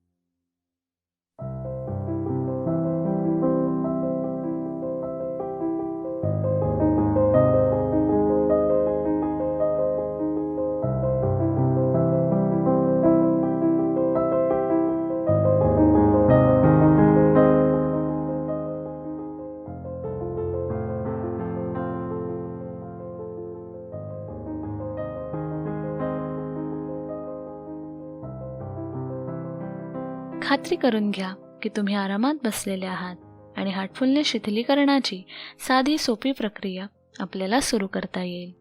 खात्री करून घ्या की तुम्ही आरामात बसलेले आहात आणि हार्टफुलनेस शिथिलीकरणाची साधी सोपी प्रक्रिया आपल्याला सुरू करता येईल.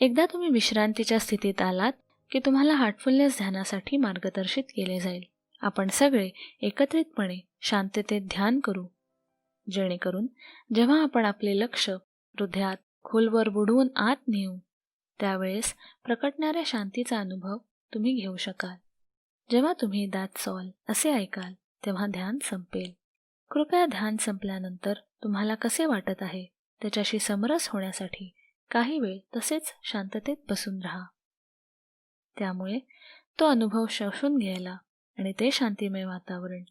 एकदा तुम्ही विश्रांतीच्या स्थितीत आलात की तुम्हाला हार्टफुलनेस ध्यानासाठी मार्गदर्शित केले जाईल. आपण सगळे एकत्रितपणे शांततेत ध्यान करू, जेणेकरून जेव्हा आपण आपले लक्ष हृदयात खोलवर बुडवून आत नेऊ त्यावेळेस प्रकटणाऱ्या शांतीचा अनुभव तुम्ही घेऊ शकाल. जेव्हा तुम्ही दॅट्स ऑल असे ऐकाल तेव्हा ध्यान संपेल. कृपया ध्यान संपल्यानंतर तुम्हाला कसे वाटत आहे त्याच्याशी समरस होण्यासाठी काही वेळ तसेच शांततेत बसून राहा. त्यामुळे तो अनुभव शोषून घ्यायला आणि ते शांतिमय वातावरण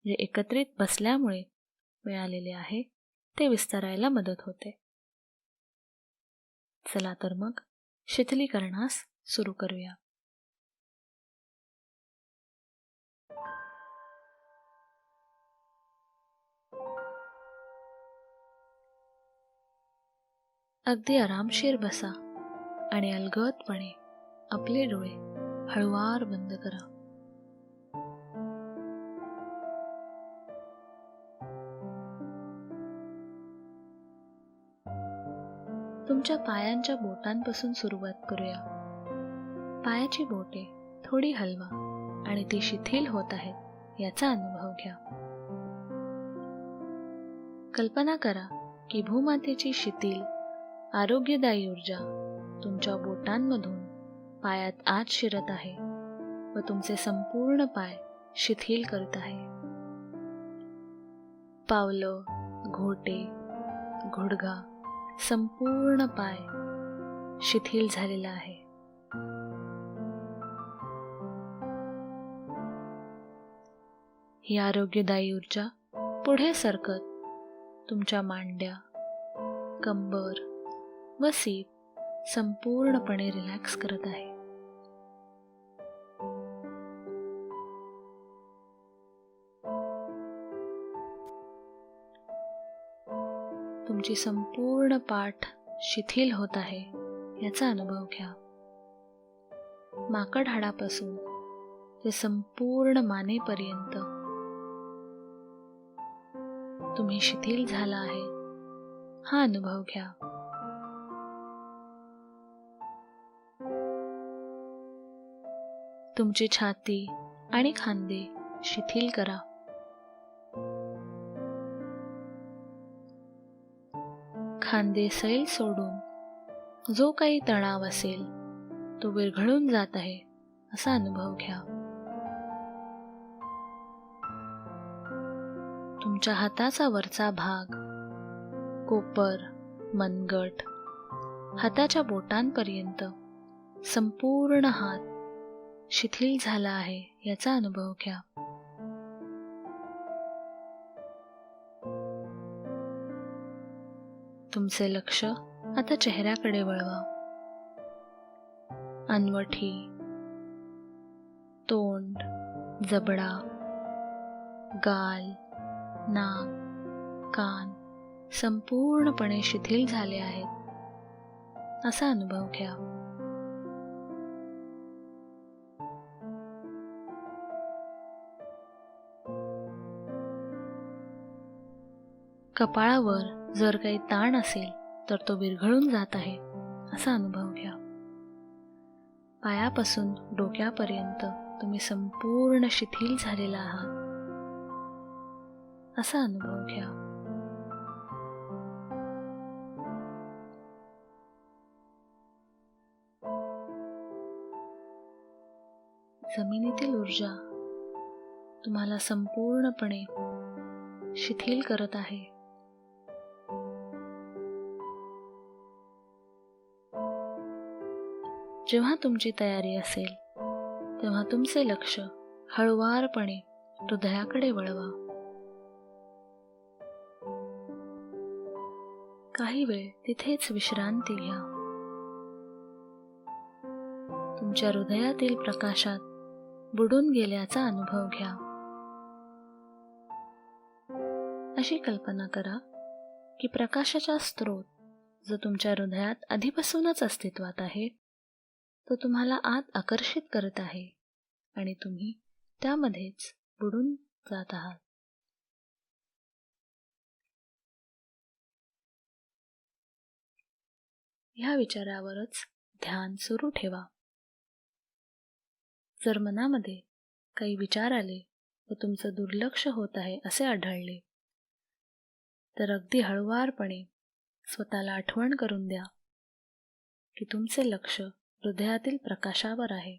जे एकत्रित बसल्यामुळे मिळालेले आहे ते विस्तारायला मदत होते. चला तर मग शिथिलीकरणास सुरू करूया. अगदी आरामशीर बसा आणि अलगदपणे आपले डोळे हळुवार बंद करा. तुमच्या पायांच्या बोटांपासून सुरुवात करूया. पायाची बोटे थोडी हलवा आणि ती शिथिल होत आहेत याचा अनुभव घ्या. कल्पना करा की भूमातेची शिथिल आरोग्यदायी ऊर्जा तुमच्या बोटांमधून पायात आत शिरत आहे व तुमचे संपूर्ण पाय शिथिल करत आहे. पावलं, घोटे, गुडघा, संपूर्ण पाय शिथिल झालेला आहे. ही आरोग्यदायी ऊर्जा पुढे सरकत तुमच्या मांड्या, कंबर व सीट संपूर्णपणे रिलॅक्स करत आहे. तुमची संपूर्ण पाठ शिथिल होत आहे याचा अनुभव घ्या. माकड हाडापासून ते संपूर्ण मानेपर्यंत तुम्ही शिथिल झाला आहे हा अनुभव घ्या. तुमची छाती आणि खांदे शिथिल करा. खांदे सैल सोडून जो काही तणाव असेल तो विरघळून जात आहे असा अनुभव घ्या. तुमच्या हाताचा वरचा भाग, कोपर, मनगट, हाताच्या बोटांपर्यंत संपूर्ण हात शिथिल झाला आहे याचा अनुभव घ्या. तुमचे लक्ष आता चेहऱ्याकडे वळवा. अनवठी, तोंड, जबडा, गाल, नाक, कान संपूर्णपणे शिथिल झाले आहेत असा अनुभव घ्या. कपाळावर जर काही ताण असेल तर तो विरघळून जात आहे असा अनुभव घ्या. पायापासून डोक्यापर्यंत तुम्ही संपूर्ण शिथिल झालेला आहात. असा अनुभव घ्या. जमिनीतील ऊर्जा तुम्हाला संपूर्णपणे शिथिल करत आहे. जेव्हा तुमची तयारी असेल तेव्हा तुमचे लक्ष हळुवारपणे हृदयाकडे वळवा. काही वेळ तिथेच विश्रांती घ्या. तुमच्या हृदयातील प्रकाशात बुडून गेल्याचा अनुभव घ्या. अशी कल्पना करा की प्रकाशाचा स्रोत जो तुमच्या हृदयात आधीपासूनच अस्तित्वात आहे तो तुम्हाला आत आकर्षित करत आहे आणि तुम्ही त्यामध्येच बुडून जात आहात. ह्या विचारावरच ध्यान सुरू ठेवा. जर मनामध्ये काही विचार आले व तुमचं दुर्लक्ष होत आहे असे आढळले तर अगदी हळुवारपणे स्वतःला आठवण करून द्या की तुमचे लक्ष हृदयातील प्रकाशावर आहे.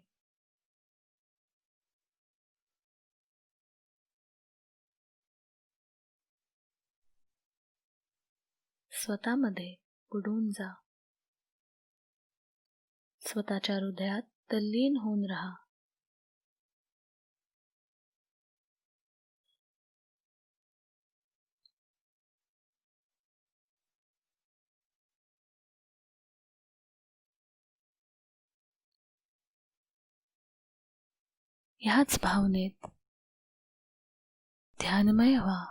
स्वतःमध्ये बुडून जा. स्वतःच्या हृदयात तल्लीन होऊन राहा. ह्याच भावनेत ध्यानमय व्हा.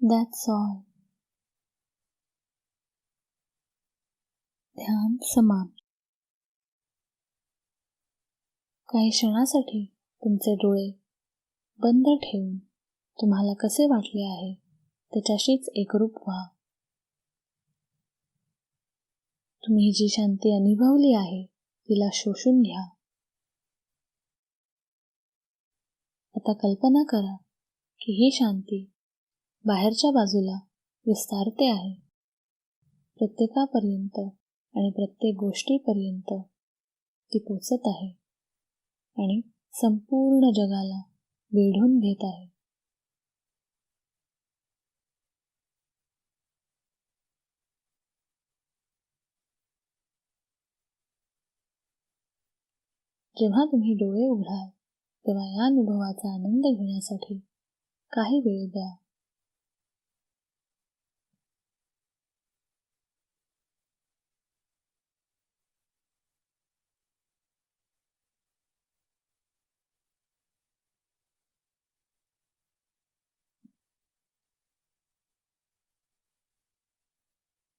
That's all. ध्यान समाप्त. काही क्षणासाठी तुमचे डोळे बंद ठेवून तुम्हाला कसे वाटले आहे त्याच्याशीच एकरूप व्हा. तुम्ही जी शांती अनुभवली आहे तिला शोषून घ्या. आता कल्पना करा की ही शांती बाहेरच्या बाजूला विस्तारते आहे. प्रत्येकापर्यंत आणि प्रत्येक गोष्टीपर्यंत ती पोचत आहे आणि संपूर्ण जगाला वेढून घेत आहे. जेव्हा तुम्ही डोळे उघडाल तेव्हा या अनुभवाचा आनंद घेण्यासाठी काही वेळ द्या.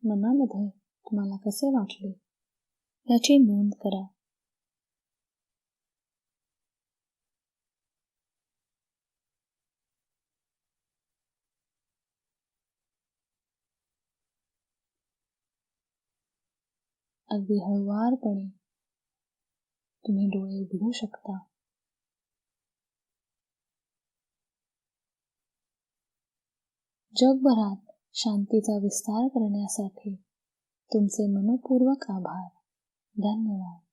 मनामध्ये तुम्हाला कसे वाटले याची नोंद करा. अगदी हळुवारपणे तुम्ही डोळे उघडू शकता. जगभरात शांतीचा विस्तार करण्यासाठी तुमचे मनपूर्वक आभार. धन्यवाद.